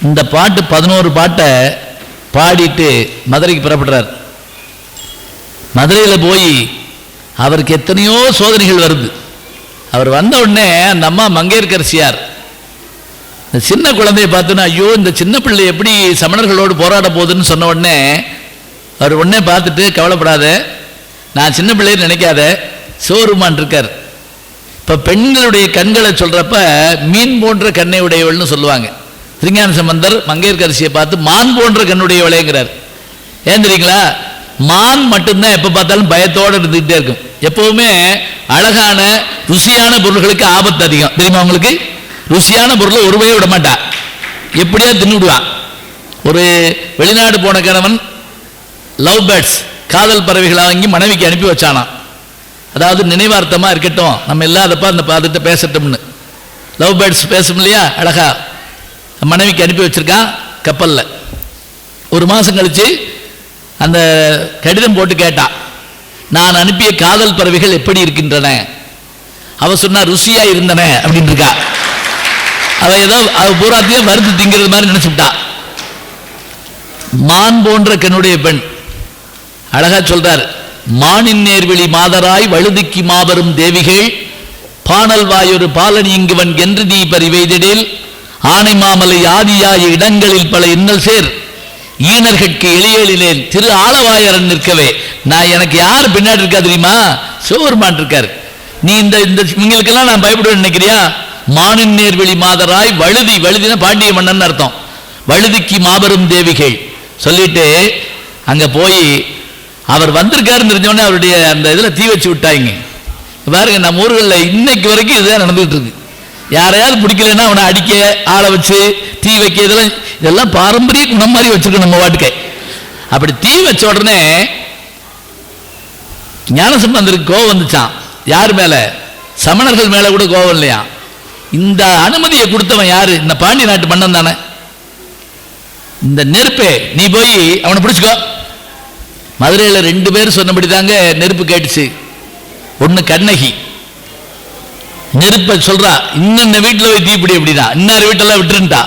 இந்த பாட்டு 11 பாட்டை பாடிட்டு மதுரைக்கு புறப்படுறார். மதுரையில் போய் அவருக்கு எத்தனையோ சோதனைகள் வருது. அவர் வந்த உடனே அந்த அம்மா மங்கையர்க்கரசியார் இந்த சின்ன குழந்தையை பார்த்தோன்னா, ஐயோ இந்த சின்ன பிள்ளை எப்படி சமணர்களோடு போராட போகுதுன்னு சொன்ன உடனே அவர் உடனே பார்த்துட்டு, கவலைப்படாத, நான் சின்ன பிள்ளைன்னு நினைக்காத, சிவருமான் இருக்கார். இப்போ பெண்களுடைய கண்களை சொல்கிறப்ப மீன் போன்ற கண்ணை உடையவள்னு சொல்லுவாங்க. திருஞான சம்பந்தர் மங்கையர்க்கரசியை பார்த்து மான் போன்ற கண்ணுடையவளேங்கிறார். ஏன் தெரியுங்களா? மான் மட்டும்தான் எப்போ பார்த்தாலும் பயத்தோடு இருந்துகிட்டே இருக்கும். எப்பவுமே அழகான ருசியான பொருள்களுக்கு ஆபத்து அதிகம். தெரியுமா உங்களுக்கு? ருசியான பொருளை ஒருவே விட மாட்டா, எப்படியா தின்னுடுவான். ஒரு வெளிநாடு போன கணவன் லவ் பேர்ட்ஸ், காதல் பறவைகளை வாங்கி மனைவிக்கு அனுப்பி வச்சானாம். அதாவது நினைவார்த்தமாக இருக்கட்டும், நம்ம இல்லாதப்ப அந்த பாதத்தை பேசட்டும்னு. லவ் பேர்ட்ஸ் பேசும் இல்லையா, அழகா மனைவிக்கு அனுப்பி வச்சிருக்கான் கப்பலில். ஒரு மாதம் கழிச்சு அந்த கடிதம் போட்டு கேட்டான், நான் அனுப்பிய காதல் பறவைகள் எப்படி இருக்கின்றன? அவ சொன்னா ருசியா இருந்தன அப்படின்னு இருக்கா. அவ ஏதோ அவ பூராத்தையும் மருந்து திங்கிறது மாதிரி நினைச்சுட்டா. மான் போன்ற கண்ணுடைய பெண் அழகா சொல்றார், மானின் நேர்வெளி மாதராய் வழுதிக்கு மாபெரும் தேவிகள் பானல் வாயொரு பாலனி இங்குவன் என்று நீ பறிவைதிடில் ஆனை மாமலை ஆதியாய இடங்களில் பல இன்னல் சேர் ஈனர்கட்கு எளியலிலேன் திரு ஆளவாயரன் நிற்கவே. நான் எனக்கு யார் பின்னாடி இருக்கா தெரியுமா? சிவபெருமான் இருக்கார். நீ இந்த இவங்களுக்கெல்லாம் நான் பயப்படுவேன் நினைக்கிறியா? மானின் நேர்வெளி மாதராய் வழுதி, வழுதினா பாண்டிய மன்னன் அர்த்தம், வழுதிக்கு மாபெரும் தேவிகள் சொல்லிட்டு அங்க போய் அவர் வந்திருக்காருன்னு தெரிஞ்சோடனே அவருடைய அந்த இதுல தீ வச்சு விட்டாங்க. பாருங்க, நம்ம ஊர்களில் இன்னைக்கு வரைக்கும் இதுதான் நடந்துகிட்டு இருக்கு. யாரையாவது பிடிக்கலன்னா அவனை அடிக்க, ஆளை வச்சு தீ வைக்க, இதெல்லாம் பாரம்பரிய குணம் மாதிரி வச்சிருக்கோம் நம்ம வாட்டுக்கை. அப்படி தீ வச்ச உடனே ஞானசம்பந்தருக்கு கோவம் வந்துச்சான். யார் மேல? சமணர்கள் மேல கூட கோவம் இல்லையா. இந்த அனுமதியை கொடுத்தவன் யாரு? இந்த பாண்டிய நாட்டு மன்னன் தானே. இந்த நெருப்பே நீ போய் அவனை பிடிச்சுக்கோ. மதுரையில் 2 பேர் சொன்னபடி தாங்க நெருப்பு கேட்டுச்சு. ஒன்னு கண்ணகி நெருப்ப சொல்றா, இன்ன வீட்டில் போய் தீப்பிடி அப்படின்னா, இன்னார் வீட்டெல்லாம் விட்டுருந்தா.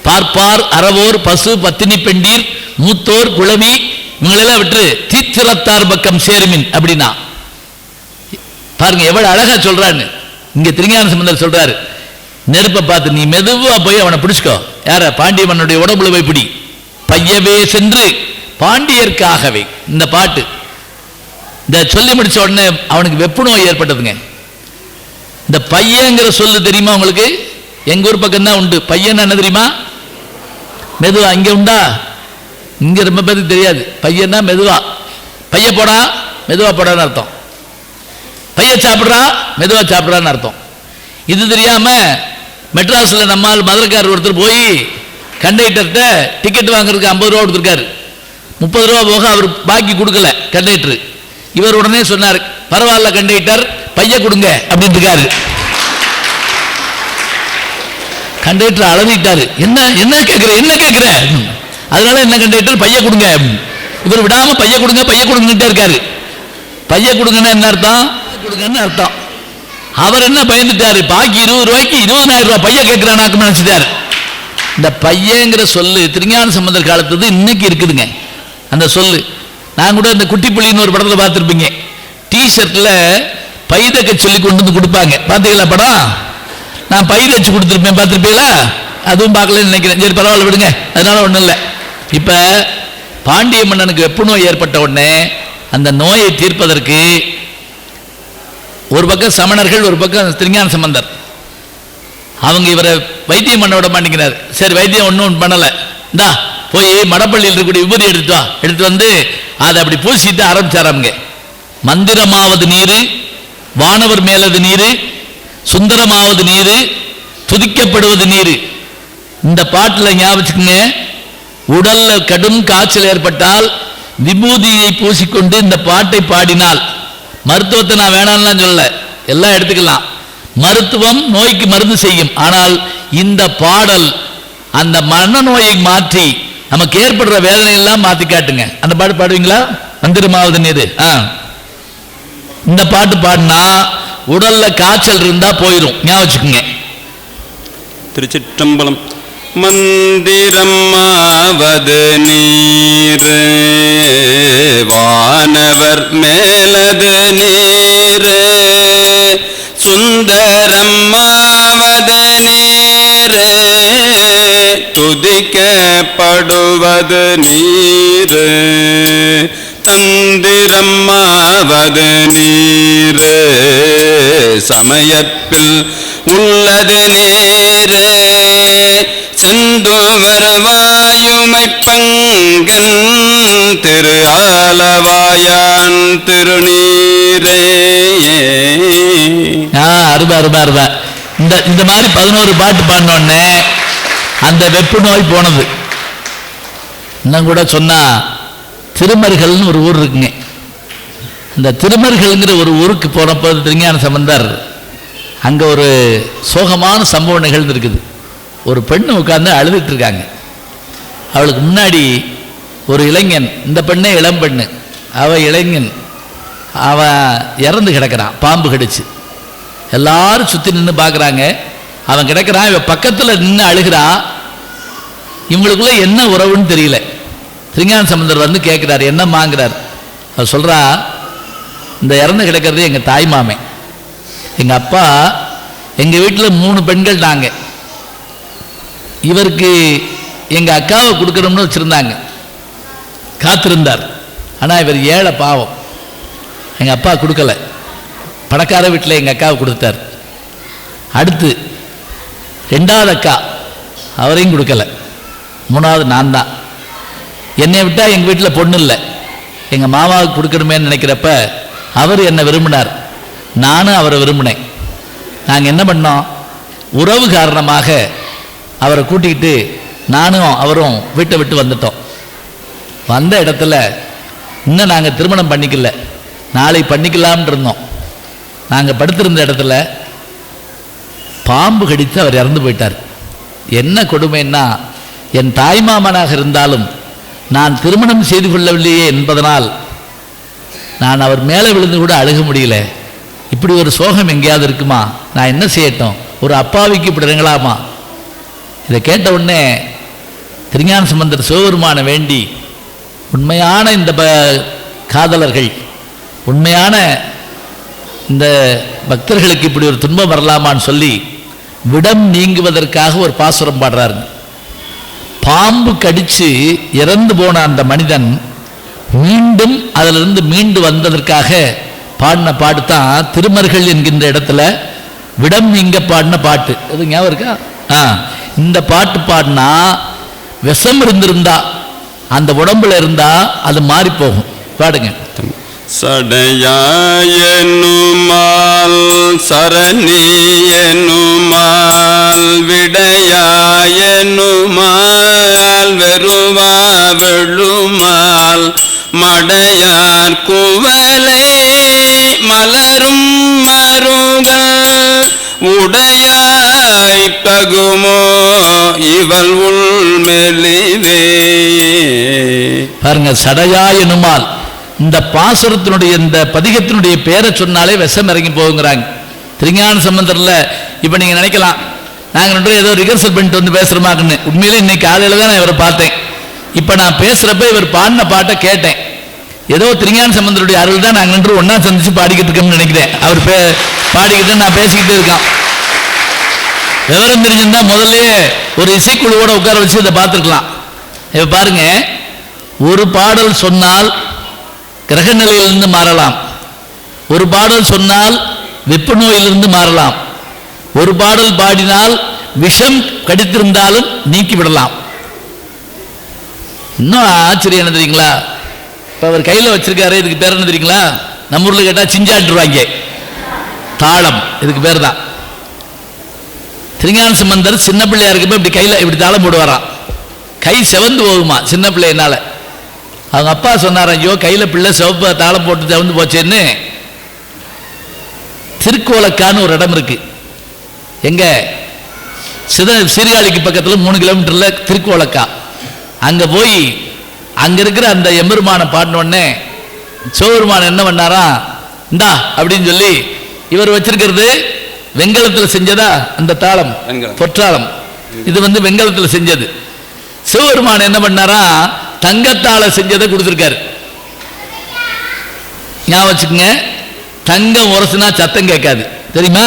பார்ப்பார் அறவோர் பசு பத்தினி பெண்டீர் மூத்தோர் குளவி இவங்களெல்லாம் விட்டு தீத்திரத்தார் பக்கம் சேருமின் அப்படின்னா. பாருங்க எவ்வளவு அழகா சொல்றான்னு. இங்க திருஞான சம்பந்தர் சொல்றாரு, நெருப்பை பார்த்து நீ மெதுவா போய் அவனை பிடிச்சுக்கோ. யார? பாண்டிய மன்னுடைய உடம்புல போய் பிடி. பையவே சென்று பாண்டியர்க்காகவே. இந்த பாட்டு இந்த சொல்லி முடிச்ச உடனே அவனுக்கு வெப்பு நோய் ஏற்பட்டதுங்க. இந்த பையங்கிற சொல்லு தெரியுமா உங்களுக்கு? எங்க ஊர் பக்கம் தான் உண்டு. பையன் என்ன தெரியுமா? மெதுவா. இங்க உண்டா? இங்க ரொம்ப பேருக்கு தெரியாது. பையன்னா மெதுவா, பைய போடா, மெதுவா போடான்னு அர்த்தம். பைய சாப்பிட்றா, மெதுவா சாப்பிட்றான்னு அர்த்தம். இது தெரியாம மெட்ராஸில் நம்மால் மதுரைக்காரர் ஒருத்தர் போய் கண்டக்டர்கிட்ட டிக்கெட் வாங்குறதுக்கு 50 ரூபா கொடுத்துருக்காரு. 30 ரூபா போக அவர் பாக்கி கொடுக்கல கண்டக்டர். இவர் உடனே சொன்னார், பரவாயில்ல கண்டக்டர், பைய கொடுங்க அப்படின்னு இருக்காரு. கண்டக்டர் அளவிட்டாரு. என்ன என்ன கேட்கிற, என்ன கேட்கிற? அதனால என்ன கண்டக்டர், பைய கொடுங்க. இவர் விடாம பைய கொடுங்க பைய கொடுங்கிட்டே இருக்காரு. பைய கொடுங்கன்னா என்ன அர்த்தம்? கொடுங்கன்னு அர்த்தம். அவர் என்ன பயந்துட்டாரு, பாக்கி 20 ரூபாய்க்கு 20,000 ரூபாய் பைய கேட்கிறானாக்கு நினைச்சிட்டாரு. இந்த பையங்கிற சொல்லு திருஞான சம்பந்தர் காலத்துது இன்னைக்கு இருக்குதுங்க. அந்த சொல்லு நான் கூட இந்த குட்டி புள்ளின்னு ஒரு படத்தில் பார்த்துருப்பீங்க. டிஷர்ட்ல பைதக்க சொல்லி கொண்டு வந்து கொடுப்பாங்க. பார்த்தீங்களா படம்? நான் பை தச்சு கொடுத்துருப்பேன், பார்த்துருப்பீங்களா? அதுவும் பார்க்கலன்னு நினைக்கிறேன். சரி பரவாயில்ல விடுங்க, அதனால ஒன்றும் இல்லை. இப்போ பாண்டிய மன்னனுக்கு வெப்பு நோய் ஏற்பட்ட உடனே அந்த நோயை தீர்ப்பதற்கு ஒரு பக்கம் சமணர்கள், ஒரு பக்கம் திருஞான சம்பந்தர். அவங்க இவரை வைத்தியம் பண்ண விட மாட்டேங்கிறார். சரி வைத்தியம் ஒன்றும் பண்ணலை, இந்தா போய் மடப்பள்ளியில் இருக்கக்கூடிய விபூதி எடுத்து வந்து அதை அப்படி பூசிட்டு ஆரம்பிச்சாராங்க. மந்திரமாவது நீரு, வானவர் மேலது நீரு, சுந்தரமாவது நீரு, துதிக்கப்படுவது நீரு. இந்த பாட்டில் ஞாபகத்துக்குங்க, உடல்ல கடும் காய்ச்சல் ஏற்பட்டால் விபூதியை பூசிக்கொண்டு இந்த பாட்டை பாடினால், மருத்துவத்தை நான் வேணாம்லாம் சொல்ல, எல்லாம் எடுத்துக்கலாம். மருத்துவம் நோய்க்கு மருந்து செய்யும். ஆனால் இந்த பாடல் அந்த மனநோயை மாற்றி நமக்கு ஏற்படுற வேதனை எல்லாம் மாற்றி காட்டுங்க. அந்த பாட்டு பாடுவீங்களா? மந்திரமாவது நீரு. இந்த பாட்டு பாடினா உடல்ல காய்ச்சல் இருந்தா போயிடும், ஞாபகம் வச்சுக்கோங்க. திருச்சிற்றம்பலம். மந்திரம்மாவது நீர் வானவர் மேலது நீர் சுந்தரம்மாவது நீர் துதிக்கப்படுவது நீர் தந்திரம்மாவது நீர் சமயத்தில் உள்ளது நீர் செந்துவர் வாயுமை பங்கன் திரு ஆலவாயான் திருநீரே. அருபா அருபா அருபா. இந்த மாதிரி 11 பாட்டு பாடினோடனே அந்த வெப்பு நோய் போனது. இன்னும் கூட சொன்னா திருமருகல்னு ஒரு ஊர் இருக்குங்க. இந்த திருமருகல்ங்கிற ஒரு ஊருக்கு போனப்போ திருஞான சம்பந்தர் அங்கே ஒரு சோகமான சம்பவம் நிகழ்ந்துருக்குது. ஒரு பெண்ணு உட்கார்ந்து அழுதுட்டு இருக்காங்க. அவளுக்கு முன்னாடி ஒரு இளைஞன், இந்த பெண்ணே இளம் பெண்ணு, அவள் இளைஞன், அவன் இறந்து கிடக்கிறான், பாம்பு கடிச்சு. எல்லாரும் சுற்றி நின்று பார்க்குறாங்க. அவன் கிடக்கிறான், இவன் பக்கத்தில் நின்று அழுகிறான். இவங்களுக்குள்ள என்ன உறவுன்னு தெரியல. திருஞான சம்பந்தர் வந்து கேட்குறாரு, என்னம்மாங்கிறார். அவர் சொல்கிறா, இந்த இறந்து கிடக்கிறது எங்கள் தாய் மாமே. எங்கள் அப்பா, எங்கள் வீட்டில் 3 பெண்கள் நாங்கள். இவருக்கு எங்கள் அக்காவை கொடுக்கணும்னு வச்சுருந்தாங்க, காத்திருந்தார். ஆனால் இவர் ஏழை பாவம், எங்கள் அப்பா கொடுக்கல. பணக்கார வீட்டில் எங்கள் அக்காவை கொடுத்தார். அடுத்து 2வது அக்கா, அவரையும் கொடுக்கல. 3வது நான் தான். என்னை விட்டால் எங்கள் வீட்டில் பொண்ணு இல்லை. எங்கள் மாமாவுக்கு கொடுக்கணுமேன்னு நினைக்கிறப்ப அவர் என்னை விரும்பினார், நானும் அவரை விரும்பினேன். நாங்கள் என்ன பண்ணோம், உறவு காரணமாக அவரை கூட்டிக்கிட்டு நானும் அவரும் வீட்டை விட்டு வந்துட்டோம். வந்த இடத்துல இன்னும் நாங்கள் திருமணம் பண்ணிக்கல, நாளை பண்ணிக்கலாம்னு இருந்தோம். நாங்கள் படுத்திருந்த இடத்துல பாம்பு கடித்து அவர் இறந்து போயிட்டார். என்ன கொடுமைன்னா, என் தாய்மாமனாக இருந்தாலும் நான் திருமணம் செய்து கொள்ளவில்லையே என்பதனால் நான் அவர் மேலே விழுந்து கூட அழுக முடியல. இப்படி ஒரு சோகம் எங்கேயாவது இருக்குமா? நான் என்ன செய்யட்டும்? ஒரு அப்பாவிக்கு இப்படி இறங்கலாமா? இதை கேட்ட உடனே திருஞான சம்பந்தர் சிவபெருமான வேண்டி, உண்மையான இந்த காதலர்கள், உண்மையான இந்த பக்தர்களுக்கு இப்படி ஒரு துன்பம் வரலாமான்னு சொல்லி விடம் நீங்குவதற்காக ஒரு பாசுரம் பாடுறாரு. பாம்பு கடிச்சு இறந்து போன அந்த மனிதன் மீண்டும் அதிலிருந்து மீண்டு வந்ததற்காக பாடின பாட்டு தான் திருமருகல் என்கின்ற இடத்துல விடம் நீங்க பாடின பாட்டு. அது ஞாபகம் இருக்கா? இந்த பாட்டு பாடினா விஷம் இருந்திருந்தா அந்த உடம்புல இருந்தா அது மாறி போகும். பாடுங்க. சடையாயனுமால் சரணியனுமால் விடையாயனுமால் வெறுவா வெளுமால் மடையார் குவலை மலரும் மருகல் உடையாய் பகுமோ இவள் உள்மெலிவே. பாருங்க, சடையாயனுமால் இந்த பாசுரத்தினுடைய இந்த பதிகத்தினுடைய பேரை சொன்னாலே விஷம் இறங்கி போகுங்கிறாங்க திருஞான சம்பந்தர்ல. இப்போ நீங்கள் நினைக்கலாம், நாங்கள் 2 ஏதோ ரிஹர்சல் பண்ணிட்டு வந்து பேசுகிறோமாக்குன்னு. உண்மையிலே இன்னைக்கு காலையில் தான் நான் இவரை பார்த்தேன். இப்போ நான் பேசுகிறப்ப இவர் பாடின பாட்டை கேட்டேன். ஏதோ திருஞான சம்பந்தருடைய அருள் தான் நாங்கள் 2 ஒன்றா சந்திச்சு பாடிக்கிட்டு இருக்கோம்னு நினைக்கிறேன். அவர் பாடிக்கிட்டு நான் பேசிக்கிட்டு இருக்கான். விவரம் தெரிஞ்சிருந்தா முதல்ல ஒரு இசைக்குழுவோட உட்கார வச்சு இதை பார்த்துருக்கலாம். இப்போ பாருங்க, ஒரு பாடல் சொன்னால் கிரக நிலையிலிருந்து மாறலாம், ஒரு பாடல் சொன்னால் வெப்ப நோயிலிருந்து மாறலாம், ஒரு பாடல் பாடினால் விஷம் கடித்திருந்தாலும் நீக்கிவிடலாம். இன்னும் ஆச்சரியம் என்ன தெரியுங்களா? இப்போ அவர் கையில் வச்சிருக்காரு, இதுக்கு பேர் என்ன தெரியுங்களா? நம்ம ஊரில் கேட்டால் சிஞ்சாட்டுருவாங்க, தாளம். இதுக்கு பேர் தான். திருஞான சம்பந்தர் சின்ன பிள்ளையா இருக்கப்ப இப்படி கையில் இப்படி தாளம் போடுவாராம். கை செவந்து போகுமா சின்ன பிள்ளையினால. அவங்க அப்பா சொன்னார், ஐயோ கையில் பிள்ளை சிவப்பு தாளம் போட்டு செவந்து போச்சேன்னு. திருக்கோலக்கான்னு ஒரு இடம் இருக்கு, எங்க சீர்காழிக்கு பக்கத்தில் 3 கிலோமீட்டரில் திருக்கோலக்கா. அங்கே போய் அங்கே இருக்கிற அந்த எம்பெருமானை பாடினோடனே சிவபெருமான் என்ன பண்ணாரா, இந்தா அப்படின்னு சொல்லி, இவர் வச்சிருக்கிறது வெண்கலத்தில் செஞ்சதா அந்த தாளம், பொற்றாளம். இது வந்து வெங்கலத்தில் செஞ்சது. சிவபெருமான் என்ன பண்ணாரா, தங்கத்தால செஞ்சதை கொடுத்துருக்காரு. ஞாபகம் வச்சுக்கோங்க, தங்கம் உரசுனா சத்தம் கேட்காது தெரியுமா?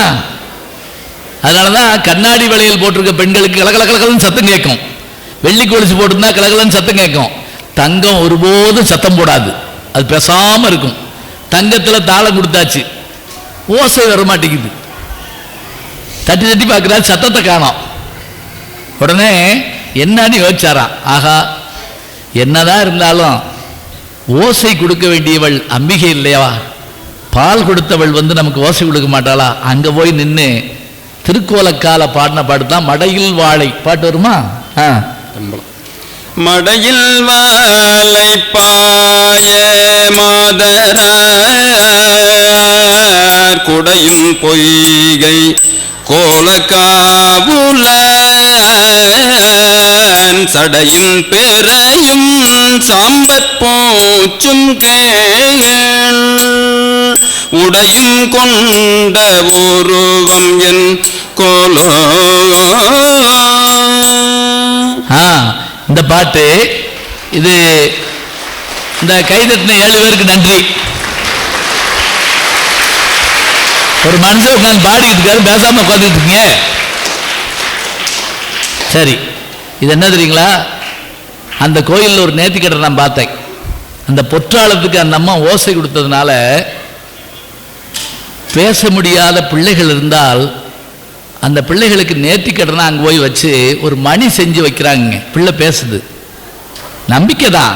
அதனாலதான் கண்ணாடி வளையல் போட்டிருக்க பெண்களுக்கு கலகலன்னு சத்தம் கேட்கும். வெள்ளி கொலுசு போட்டிருந்தா கலகலன்னு சத்தம் கேட்கும். தங்கம் ஒருபோதும் சத்தம் போடாது, அது பேசாம இருக்கும். தங்கத்துல தாளம் கொடுத்தாச்சு, ஓசை வர மாட்டேங்குது. தட்டி தட்டி பார்க்கிறா, சத்தத்தை காணோம். உடனே என்னன்னு யோசிச்சாராம், ஆகா என்னதான் இருந்தாலும் ஓசை கொடுக்க வேண்டியவள் அம்பிகை இல்லையா, பால் கொடுத்தவள் வந்து நமக்கு ஓசை கொடுக்க மாட்டாளா? அங்க போய் நின்று திருக்கோலக்கால பாடின பாட்டு தான் மடையில் வாழை பாட்டு வருமா? மடையில் வாழை பாய மாதரார் குடையும் பொய்கை கோலக்காவுல சடையும் பெறையும் சாம்பற் போச்சும் கேள் உடையும் கொண்ட உருவம் என் கோலோ. இந்த பாட்டு இது இந்த கைதட்டின 7 பேருக்கு நன்றி. ஒரு மனுஷன் உட்காந்து பாடிட்டு இருக்காரு, பேசாம உட்காந்துட்டு இருக்கீங்க. சரி, இது என்ன தெரியுங்களா, அந்த கோயிலில் ஒரு நேர்த்திக்கடை நான் பார்த்தேன். அந்த பொற்றாளத்துக்கு அந்த அம்மா ஓசை கொடுத்ததுனால பேச முடியாத பிள்ளைகள் இருந்தால் அந்த பிள்ளைகளுக்கு நேர்த்திக்கடனை அங்கே போய் வச்சு ஒரு மணி செஞ்சு வைக்கிறாங்க. பிள்ளை பேசுது, நம்பிக்கை தான்.